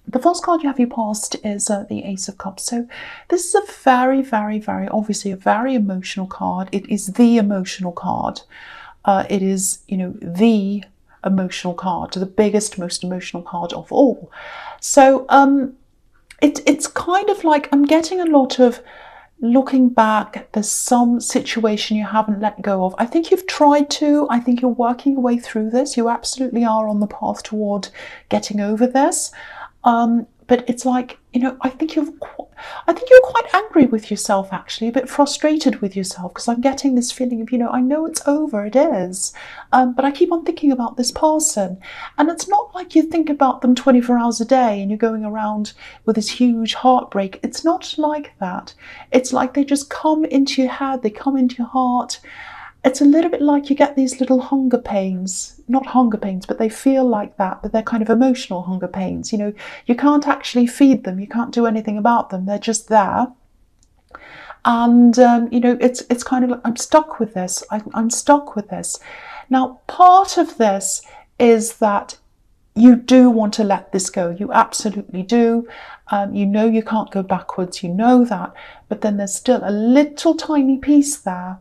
The first card you have your past is the Ace of Cups. So this is a very, very, very, obviously a very emotional card. It is the emotional card. It is, the emotional card, the biggest, most emotional card of all. So it's kind of like I'm getting a lot of looking back. There's some situation you haven't let go of. I think you've tried to. I think you're working your way through this. You absolutely are on the path toward getting over this. But it's like, I think you're quite angry with yourself, actually, a bit frustrated with yourself, because I'm getting this feeling of, I know it's over, it is, but I keep on thinking about this person. And it's not like you think about them 24 hours a day and you're going around with this huge heartbreak. It's not like that. It's like they just come into your head, they come into your heart. It's a little bit like you get these little hunger pains, not hunger pains, but they feel like that, but they're kind of emotional hunger pains. You can't actually feed them. You can't do anything about them. They're just there. And, it's kind of like, I'm stuck with this. I'm stuck with this. Now, part of this is that you do want to let this go. You absolutely do. You can't go backwards. You know that. But then there's still a little tiny piece there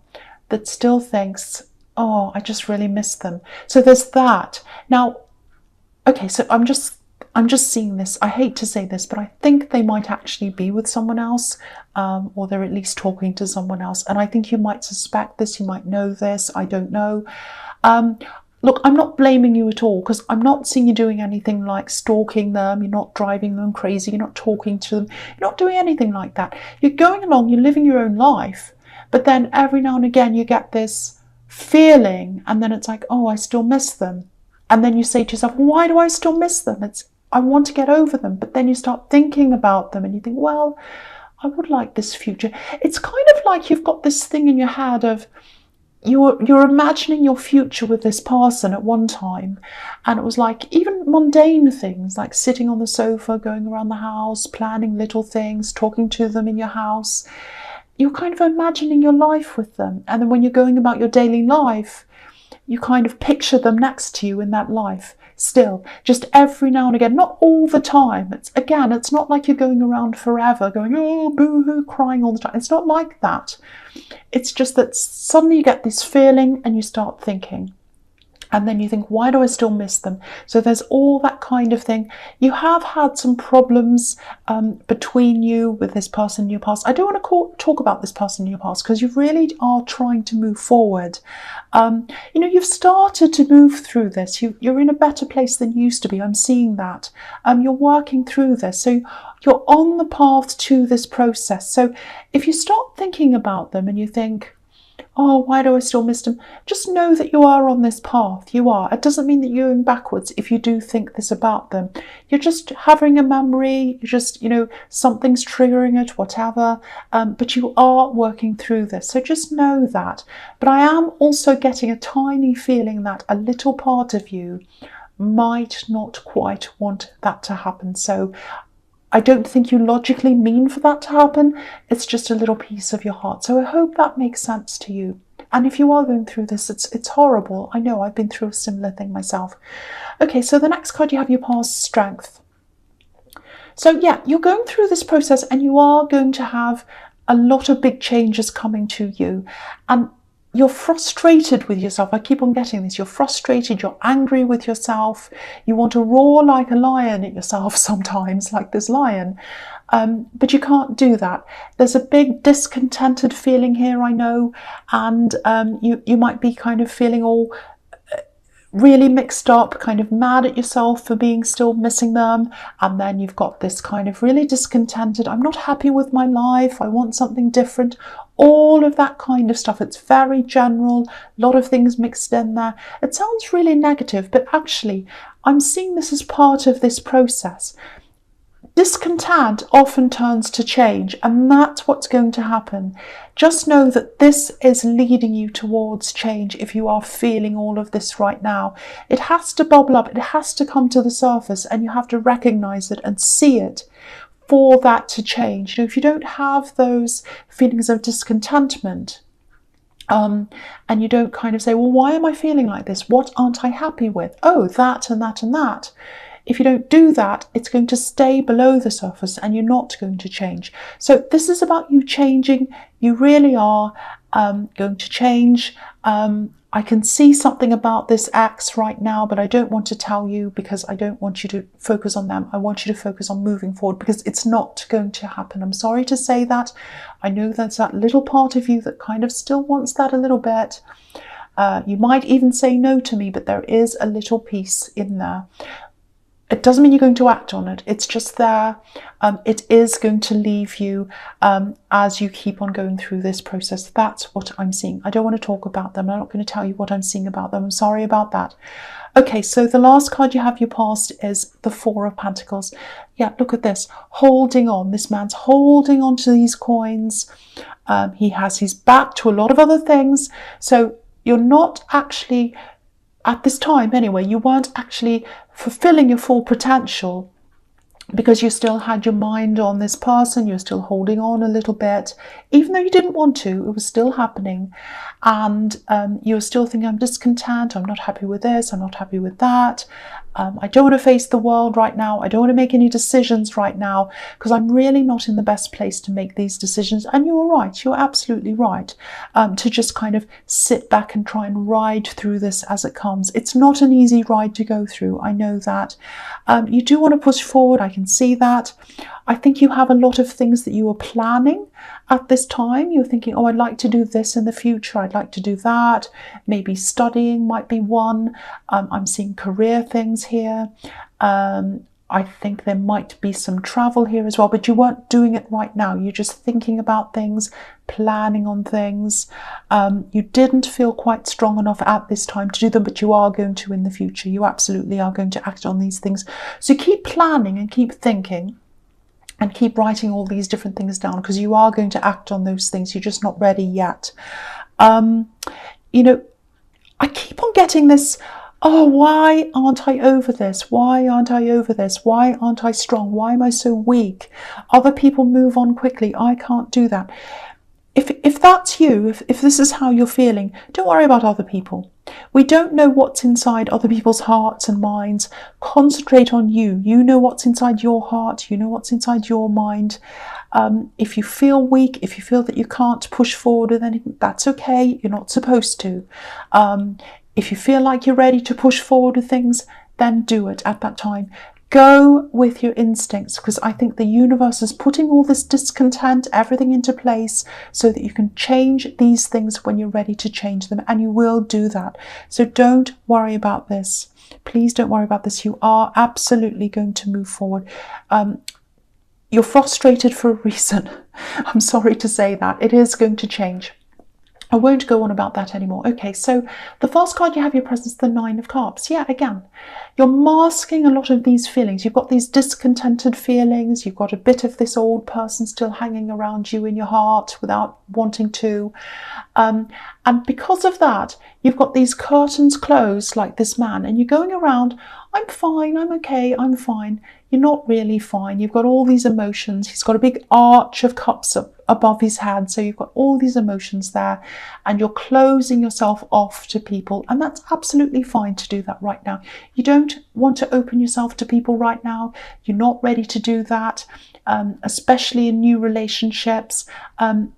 that still thinks, oh, I just really miss them. So there's that. Now, okay, so I'm just seeing this. I hate to say this, but I think they might actually be with someone else, or they're at least talking to someone else. And I think you might suspect this, you might know this, I don't know. Look, I'm not blaming you at all, because I'm not seeing you doing anything like stalking them. You're not driving them crazy. You're not talking to them. You're not doing anything like that. You're going along, you're living your own life. But then every now and again you get this feeling, and then it's like, oh, I still miss them. And then you say to yourself, why do I still miss them? I want to get over them. But then you start thinking about them and you think, well, I would like this future. It's kind of like you've got this thing in your head of you're imagining your future with this person at one time. And it was like even mundane things like sitting on the sofa, going around the house, planning little things, talking to them in your house. You're kind of imagining your life with them. And then when you're going about your daily life, you kind of picture them next to you in that life still, just every now and again, not all the time. It's not like you're going around forever going, oh, boo-hoo, crying all the time. It's not like that. It's just that suddenly you get this feeling and you start thinking. And then you think, why do I still miss them? So there's all that kind of thing. You have had some problems between you with this person in your past. I don't want to talk about this person in your past, because you really are trying to move forward. You've started to move through this. You're in a better place than you used to be. I'm seeing that. You're working through this. So you're on the path to this process. So if you start thinking about them and you think, oh, why do I still miss them? Just know that you are on this path. You are. It doesn't mean that you're going backwards if you do think this about them. You're just having a memory. You're just, something's triggering it, whatever. But you are working through this. So just know that. But I am also getting a tiny feeling that a little part of you might not quite want that to happen. So I don't think you logically mean for that to happen. It's just a little piece of your heart. So I hope that makes sense to you. And if you are going through this, it's horrible. I know, I've been through a similar thing myself. Okay, so the next card you have your past strength. So yeah, you're going through this process and you are going to have a lot of big changes coming to you. And you're frustrated with yourself. I keep on getting this. You're frustrated. You're angry with yourself. You want to roar like a lion at yourself sometimes, like this lion. But you can't do that. There's a big discontented feeling here, I know. And you might be kind of feeling all really mixed up, kind of mad at yourself for being still missing them. And then you've got this kind of really discontented, I'm not happy with my life, I want something different. All of that kind of stuff. It's very general, a lot of things mixed in there. It sounds really negative, but actually I'm seeing this as part of this process. Discontent often turns to change, and that's what's going to happen. Just know that this is leading you towards change if you are feeling all of this right now. It has to bubble up, it has to come to the surface, and you have to recognize it and see it for that to change. If you don't have those feelings of discontentment, and you don't kind of say, well, why am I feeling like this? What aren't I happy with? Oh, that and that and that. if you don't do that, it's going to stay below the surface and you're not going to change. So this is about you changing. You really are going to change. I can see something about this ex right now, but I don't want to tell you because I don't want you to focus on them. I want you to focus on moving forward because it's not going to happen. I'm sorry to say that. I know there's that little part of you that kind of still wants that a little bit. You might even say no to me, but there is a little piece in there. It doesn't mean you're going to act on it. It's just there. It is going to leave you as you keep on going through this process. That's what I'm seeing. I don't want to talk about them. I'm not going to tell you what I'm seeing about them. I'm sorry about that. Okay, so the last card you have your past is the Four of Pentacles. Yeah, look at this. Holding on. This man's holding on to these coins. He has his back to a lot of other things. So you're not actually, at this time anyway, you weren't actually fulfilling your full potential because you still had your mind on this person. You're still holding on a little bit, even though you didn't want to. It was still happening, and you're still thinking, I'm discontent, I'm not happy with this, I'm not happy with that. I don't want to face the world right now. I don't want to make any decisions right now because I'm really not in the best place to make these decisions. And you're right, you're absolutely right, to just kind of sit back and try and ride through this as it comes. It's not an easy ride to go through. I know that. You do want to push forward. I can see that. I think you have a lot of things that you are planning at this time. You're thinking, oh, I'd like to do this in the future. I'd like to do that. Maybe studying might be one. I'm seeing career things here. I think there might be some travel here as well, but you weren't doing it right now. You're just thinking about things, planning on things. You didn't feel quite strong enough at this time to do them, but you are going to in the future. You absolutely are going to act on these things. So keep planning and keep thinking. And keep writing all these different things down because you are going to act on those things. You're just not ready yet. You know, I keep on getting this, oh, why aren't I over this? Why aren't I over this? Why aren't I strong? Why am I so weak? Other people move on quickly. I can't do that. If that's you, if this is how you're feeling, don't worry about other people. We don't know what's inside other people's hearts and minds. Concentrate on you. You know what's inside your heart. You know what's inside your mind. If you feel weak, if you feel that you can't push forward with anything, that's okay. You're not supposed to. If you feel like you're ready to push forward with things, then do it at that time. Go with your instincts because I think the universe is putting all this discontent, everything into place so that you can change these things when you're ready to change them, and you will do that. So don't worry about this. Please don't worry about this. You are absolutely going to move forward. You're frustrated for a reason. I'm sorry to say that. It is going to change. I won't go on about that anymore. Okay, so the first card you have your presence, the Nine of Cups. Yeah, again, you're masking a lot of these feelings. You've got these discontented feelings. You've got a bit of this old person still hanging around you in your heart without wanting to. And because of that, you've got these curtains closed like this man, and you're going around, I'm fine, I'm okay, I'm fine. You're not really fine. You've got all these emotions. He's got a big arch of cups up above his head. So you've got all these emotions there and you're closing yourself off to people. And that's absolutely fine to do that right now. You don't want to open yourself to people right now. You're not ready to do that, especially in new relationships,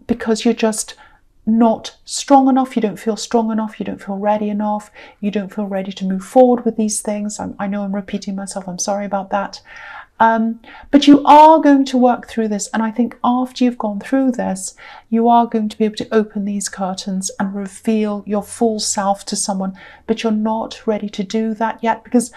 because you're just not strong enough. You don't feel strong enough. You don't feel ready enough. You don't feel ready to move forward with these things. I know I'm repeating myself. I'm sorry about that. But you are going to work through this. And I think after you've gone through this, you are going to be able to open these curtains and reveal your full self to someone. But you're not ready to do that yet because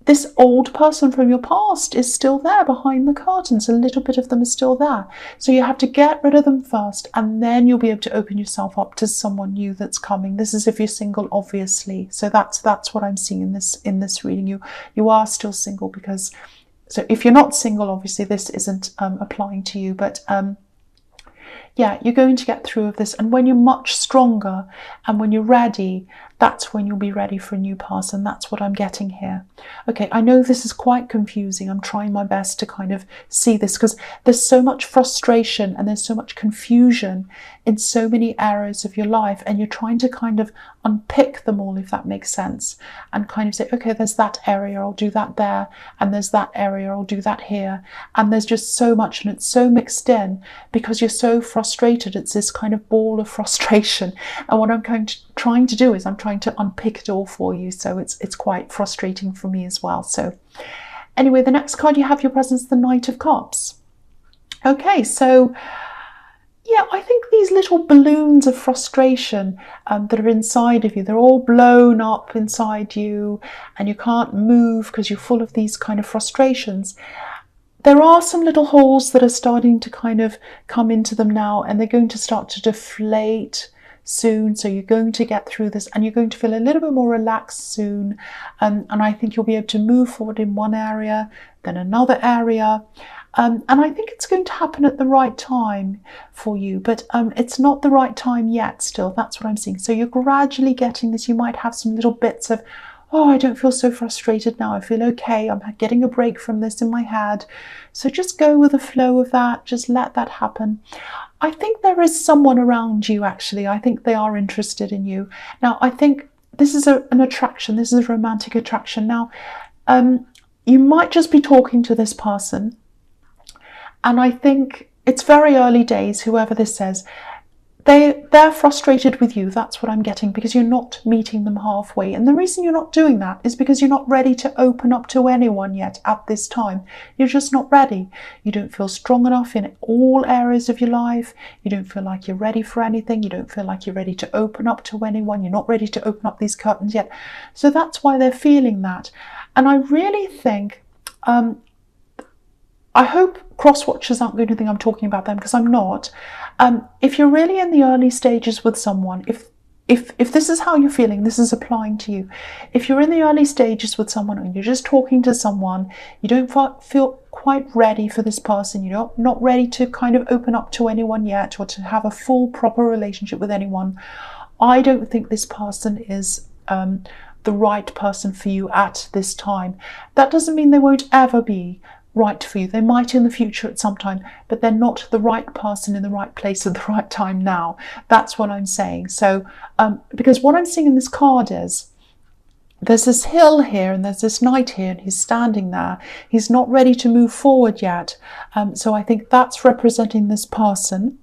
this old person from your past is still there behind the curtains. A little bit of them is still there. So you have to get rid of them first, and then you'll be able to open yourself up to someone new that's coming. This is if you're single, obviously. So that's what I'm seeing in this reading. You are still single because, so if you're not single, obviously this isn't applying to you, but yeah, you're going to get through of this. And when you're much stronger and when you're ready, that's when you'll be ready for a new person. That's what I'm getting here. Okay, I know this is quite confusing. I'm trying my best to kind of see this because there's so much frustration and there's so much confusion in so many areas of your life, and you're trying to kind of unpick them all, if that makes sense, and kind of say, okay, there's that area, I'll do that there, and there's that area, I'll do that here. And there's just so much, and it's so mixed in because you're so frustrated. It's this kind of ball of frustration. And what I'm trying to do is I'm trying to unpick it all for you. So it's quite frustrating for me as well. So anyway, the next card you have your presence, the Knight of Cups. Okay, so yeah, I think these little balloons of frustration that are inside of you, they're all blown up inside you and you can't move because you're full of these kind of frustrations. There are some little holes that are starting to kind of come into them now, and they're going to start to deflate soon. So you're going to get through this and you're going to feel a little bit more relaxed soon. And I think you'll be able to move forward in one area, then another area. And I think it's going to happen at the right time for you, but it's not the right time yet still. That's what I'm seeing. So you're gradually getting this. You might have some little bits of, oh, I don't feel so frustrated now. I feel okay. I'm getting a break from this in my head. So just go with the flow of that. Just let that happen. I think there is someone around you, actually. I think they are interested in you. Now, I think this is an attraction. This is a romantic attraction. Now, you might just be talking to this person. And I think it's very early days, whoever this says. They're frustrated with you. That's what I'm getting, because you're not meeting them halfway. And the reason you're not doing that is because you're not ready to open up to anyone yet at this time. You're just not ready. You don't feel strong enough in all areas of your life. You don't feel like you're ready for anything. You don't feel like you're ready to open up to anyone. You're not ready to open up these curtains yet. So that's why they're feeling that. And I really think, I hope cross-watchers aren't going to think I'm talking about them, because I'm not. If you're really in the early stages with someone, if this is how you're feeling, this is applying to you. If you're in the early stages with someone and you're just talking to someone, you don't feel quite ready for this person, you're not ready to kind of open up to anyone yet or to have a full proper relationship with anyone, I don't think this person is the right person for you at this time. That doesn't mean they won't ever be right for you. They might in the future at some time, but they're not the right person in the right place at the right time now. That's what I'm saying. So because what I'm seeing in this card is there's this hill here and there's this knight here, and he's standing there. He's not ready to move forward yet. So I think that's representing this person,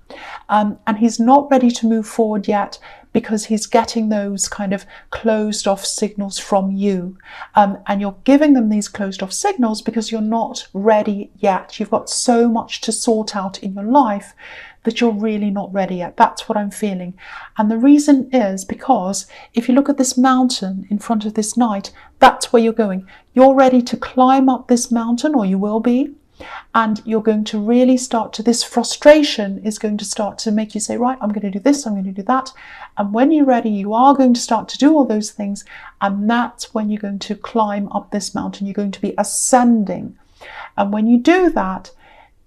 and he's not ready to move forward yet because he's getting those kind of closed off signals from you. And you're giving them these closed off signals because you're not ready yet. You've got so much to sort out in your life that you're really not ready yet. That's what I'm feeling. And the reason is because if you look at this mountain in front of this knight, that's where you're going. You're ready to climb up this mountain, or you will be. And you're going to really start to, this frustration is going to start to make you say, right, I'm going to do this, I'm going to do that. And when you're ready, you are going to start to do all those things. And that's when you're going to climb up this mountain. You're going to be ascending. And when you do that,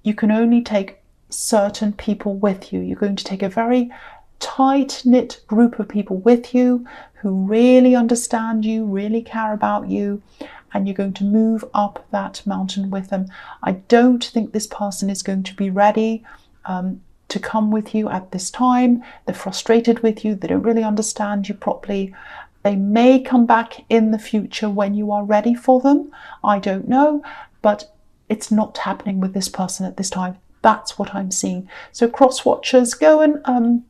you can only take certain people with you. You're going to take a very tight-knit group of people with you who really understand you, really care about you, and you're going to move up that mountain with them. I don't think this person is going to be ready to come with you at this time. They're frustrated with you. They don't really understand you properly. They may come back in the future when you are ready for them. I don't know, but it's not happening with this person at this time. That's what I'm seeing. So cross-watchers, go and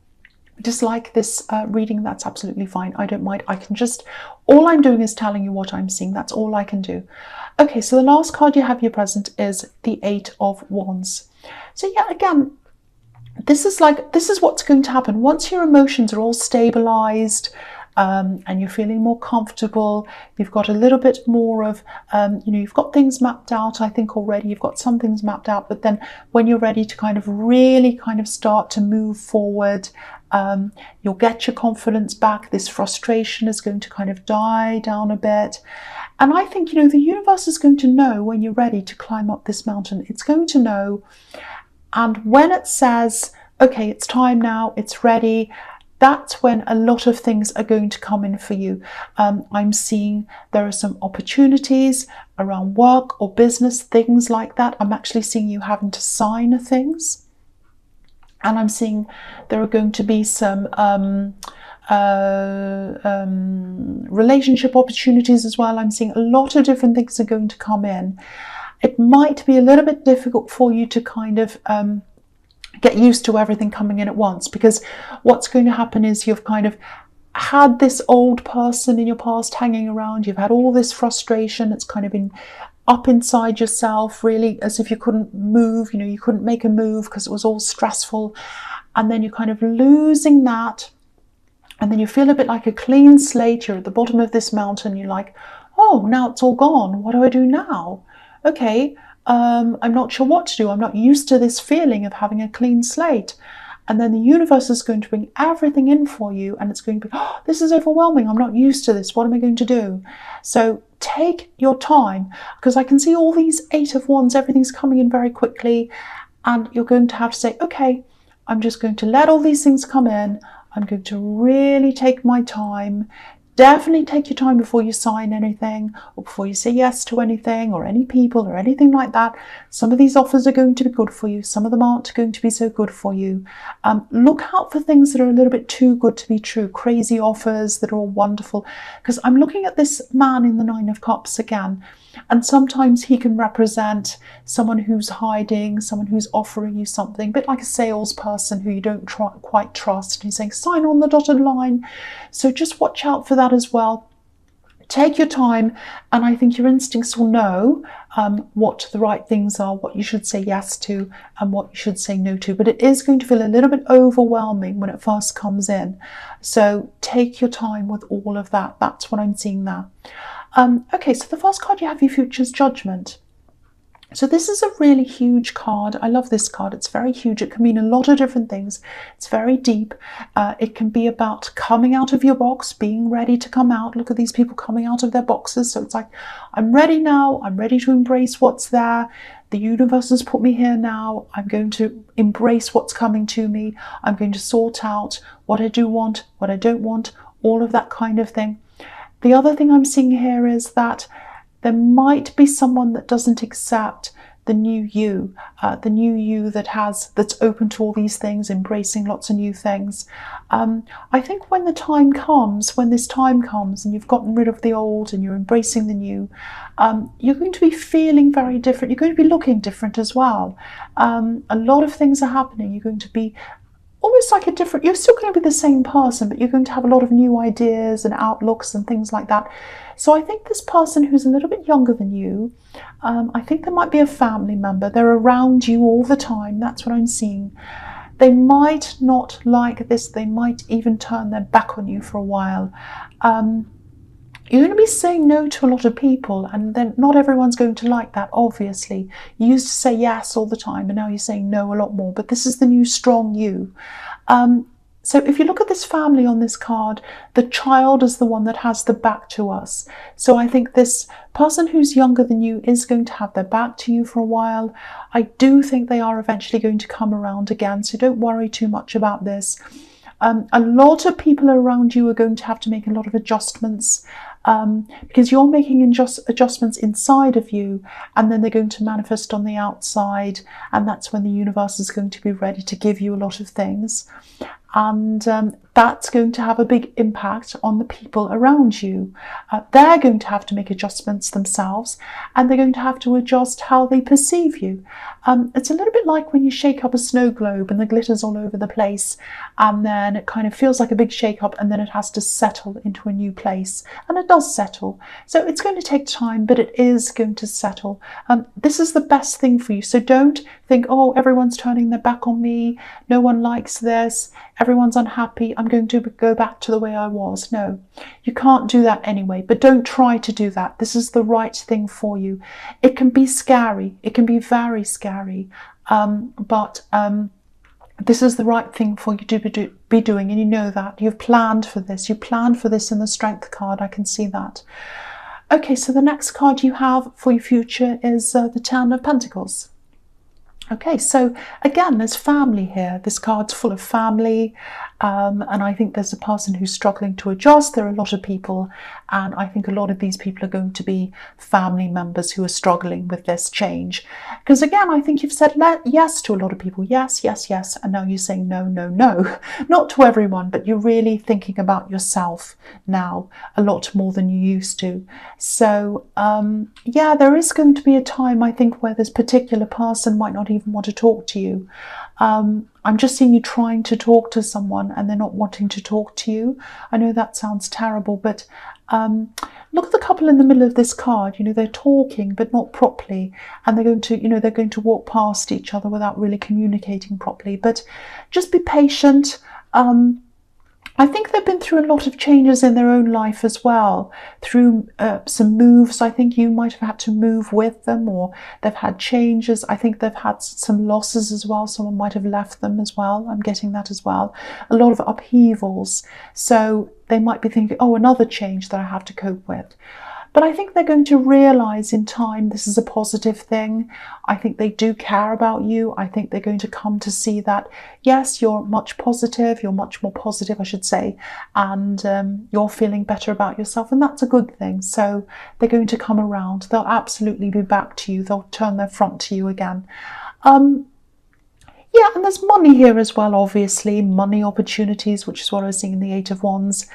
dislike this reading. That's absolutely fine. I don't mind. I can just, all I'm doing is telling you what I'm seeing. That's all I can do. Okay, so the last card you have your present is the Eight of Wands. So yeah, again, this is what's going to happen once your emotions are all stabilized, and you're feeling more comfortable. You've got a little bit more of, you've got things mapped out, I think already. You've got some things mapped out, but then when you're ready to kind of really kind of start to move forward, you'll get your confidence back. This frustration is going to kind of die down a bit. And I think, the universe is going to know when you're ready to climb up this mountain. It's going to know. And when it says okay, it's time now, it's ready. That's when a lot of things are going to come in for you. I'm seeing there are some opportunities around work or business, things like that. I'm actually seeing you having to sign things. And I'm seeing there are going to be some relationship opportunities as well. I'm seeing a lot of different things are going to come in. It might be a little bit difficult for you to kind of get used to everything coming in at once, because what's going to happen is you've kind of had this old person in your past hanging around. You've had all this frustration. It's kind of been up inside yourself, really, as if you couldn't move. You know, you couldn't make a move because it was all stressful. And then you're kind of losing that. And then you feel a bit like a clean slate. You're at the bottom of this mountain. You're like, oh, now it's all gone. What do I do now? Okay, I'm not sure what to do. I'm not used to this feeling of having a clean slate. And then the universe is going to bring everything in for you, and it's going to be, oh, this is overwhelming. I'm not used to this. What am I going to do? So take your time, because I can see all these 8 of Wands, everything's coming in very quickly, and you're going to have to say, okay, I'm just going to let all these things come in. I'm going to really take my time. Definitely take your time before you sign anything, or before you say yes to anything, or any people, or anything like that. Some of these offers are going to be good for you. Some of them aren't going to be so good for you. Look out for things that are a little bit too good to be true. Crazy offers that are all wonderful. Because I'm looking at this man in the 9 of Cups again. And sometimes he can represent someone who's hiding, someone who's offering you something, a bit like a salesperson who you don't quite trust. He's saying, sign on the dotted line. So just watch out for that as well. Take your time, and I think your instincts will know what the right things are, what you should say yes to and what you should say no to. But it is going to feel a little bit overwhelming when it first comes in. So take your time with all of that. That's what I'm seeing there. Okay, so the first card you have, your Future's Judgment. So this is a really huge card. I love this card. It's very huge. It can mean a lot of different things. It's very deep. It can be about coming out of your box, being ready to come out. Look at these people coming out of their boxes. So it's like, I'm ready now. I'm ready to embrace what's there. The universe has put me here now. I'm going to embrace what's coming to me. I'm going to sort out what I do want, what I don't want, all of that kind of thing. The other thing I'm seeing here is that there might be someone that doesn't accept the new you that's open to all these things, embracing lots of new things. I think when this time comes and you've gotten rid of the old and you're embracing the new, you're going to be feeling very different. You're going to be looking different as well. A lot of things are happening. You're going to be almost like you're still going to be the same person, but you're going to have a lot of new ideas and outlooks and things like that. So I think this person who's a little bit younger than you, I think there might be a family member. They're around you all the time. That's what I'm seeing. They might not like this. They might even turn their back on you for a while. You're going to be saying no to a lot of people, and then not everyone's going to like that, obviously. You used to say yes all the time, and now you're saying no a lot more, but this is the new strong you. So if you look at this family on this card, the child is the one that has the back to us. So I think this person who's younger than you is going to have their back to you for a while. I do think they are eventually going to come around again, so don't worry too much about this. A lot of people around you are going to have to make a lot of adjustments, because you're making adjustments inside of you, and then they're going to manifest on the outside, and that's when the universe is going to be ready to give you a lot of things. And that's going to have a big impact on the people around you. They're going to have to make adjustments themselves, and they're going to have to adjust how they perceive you. It's a little bit like when you shake up a snow globe and the glitter's all over the place, and then it kind of feels like a big shake up, and then it has to settle into a new place, and it does settle. So it's going to take time, but it is going to settle. This is the best thing for you. So don't think, oh, everyone's turning their back on me, no one likes this, everyone's unhappy, I'm going to go back to the way I was. No, you can't do that anyway, but don't try to do that. This is the right thing for you. It can be scary, it can be very scary, but this is the right thing for you to be doing, and you know that. You've planned for this. You planned for this in the Strength card. I can see that. Okay, so the next card you have for your future is the Ten of Pentacles. Okay, so again, there's family here. This card's full of family, and I think there's a person who's struggling to adjust. There are a lot of people, and I think a lot of these people are going to be family members who are struggling with this change. Because again, I think you've said yes to a lot of people. Yes, yes, yes, and now you're saying no, no, no. Not to everyone, but you're really thinking about yourself now a lot more than you used to. So, yeah, there is going to be a time, I think, where this particular person might not even want to talk to you. I'm just seeing you trying to talk to someone and they're not wanting to talk to you. I know that sounds terrible, but look at the couple in the middle of this card. You know, they're talking but not properly, and they're going to, you know, they're going to walk past each other without really communicating properly. But just be patient. I think they've been through a lot of changes in their own life as well, through some moves. I think you might have had to move with them, or they've had changes. I think they've had some losses as well. Someone might have left them as well. I'm getting that as well. A lot of upheavals. So they might be thinking, oh, another change that I have to cope with. But I think they're going to realise in time this is a positive thing. I think they do care about you. I think they're going to come to see that, yes, you're much more positive, I should say, and you're feeling better about yourself, and that's a good thing. So they're going to come around. They'll absolutely be back to you. They'll turn their front to you again. Yeah, and there's money here as well, obviously. Money opportunities, which is what I was seeing in the Eight of Wands.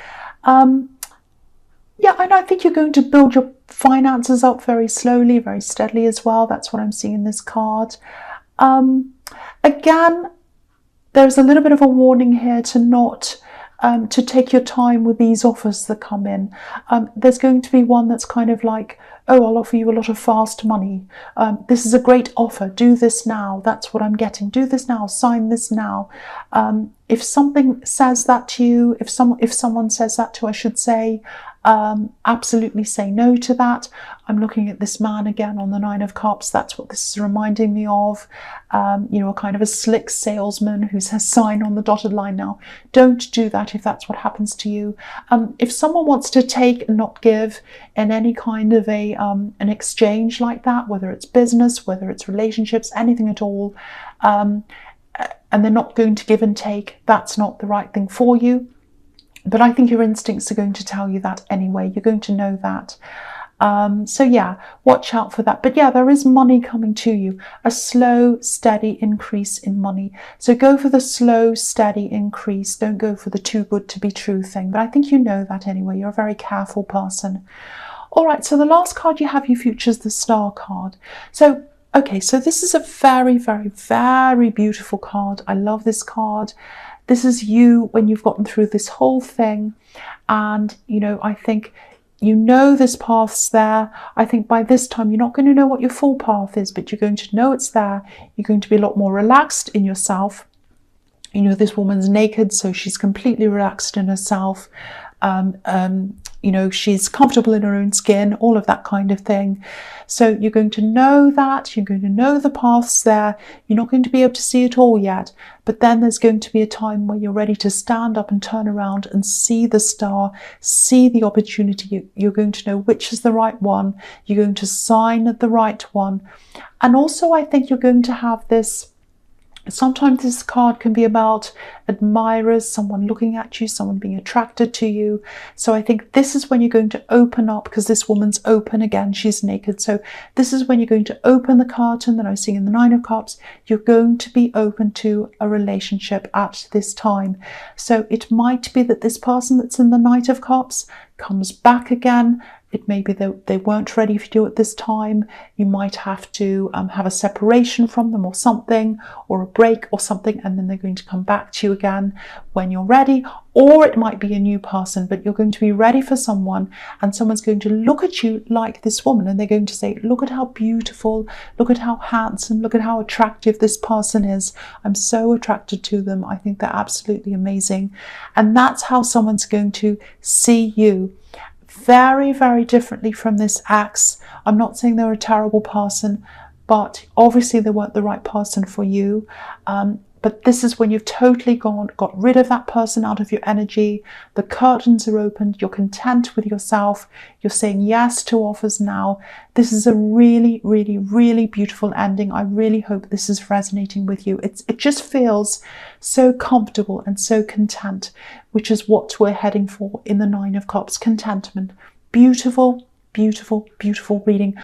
Yeah, and I think you're going to build your finances up very slowly, very steadily as well. That's what I'm seeing in this card. Again, there's a little bit of a warning here to not to take your time with these offers that come in. There's going to be one that's kind of like, oh, I'll offer you a lot of fast money. This is a great offer. Do this now. That's what I'm getting. Do this now. Sign this now. If something says that to you, if someone says that to, I should say, absolutely say no to that. I'm looking at this man again on the Nine of Cups. That's what this is reminding me of. You know, a kind of a slick salesman who says sign on the dotted line now. Don't do that if that's what happens to you. If someone wants to take and not give in any kind of an exchange like that, whether it's business, whether it's relationships, anything at all, and they're not going to give and take, that's not the right thing for you. But I think your instincts are going to tell you that anyway. You're going to know that. So yeah, watch out for that. But yeah, there is money coming to you, a slow, steady increase in money. So go for the slow, steady increase. Don't go for the too good to be true thing. But I think you know that anyway. You're a very careful person. All right, so the last card you have, you features the Star card. So, okay, so this is a very, very, very beautiful card. I love this card. This is you when you've gotten through this whole thing, and you know, I think you know this path's there. I think by this time you're not going to know what your full path is, but you're going to know it's there. You're going to be a lot more relaxed in yourself. You know, this woman's naked, so she's completely relaxed in herself. You know, she's comfortable in her own skin, all of that kind of thing. So you're going to know that, you're going to know the paths there. You're not going to be able to see it all yet, but then there's going to be a time where you're ready to stand up and turn around and see the star, see the opportunity. You're going to know which is the right one. You're going to sign the right one. And also, I think you're going to have this. Sometimes this card can be about admirers, someone looking at you, someone being attracted to you. So I think this is when you're going to open up, because this woman's open again, she's naked. So this is when you're going to open the curtain that I'm seeing in the Nine of Cups. You're going to be open to a relationship at this time. So it might be that this person that's in the Knight of Cups comes back again. It may be that they weren't ready for you at this time. You might have to have a separation from them or something, or a break or something, and then they're going to come back to you again when you're ready. Or it might be a new person, but you're going to be ready for someone, and someone's going to look at you like this woman, and they're going to say, look at how beautiful, look at how handsome, look at how attractive this person is. I'm so attracted to them. I think they're absolutely amazing. And that's how someone's going to see you. Very, very differently from this ex. I'm not saying they're a terrible person, but obviously they weren't the right person for you. But this is when you've totally got rid of that person out of your energy. The curtains are opened. You're content with yourself. You're saying yes to offers now. This is a really, really, really beautiful ending. I really hope this is resonating with you. It just feels so comfortable and so content, which is what we're heading for in the Nine of Cups. Contentment. Beautiful, beautiful, beautiful reading.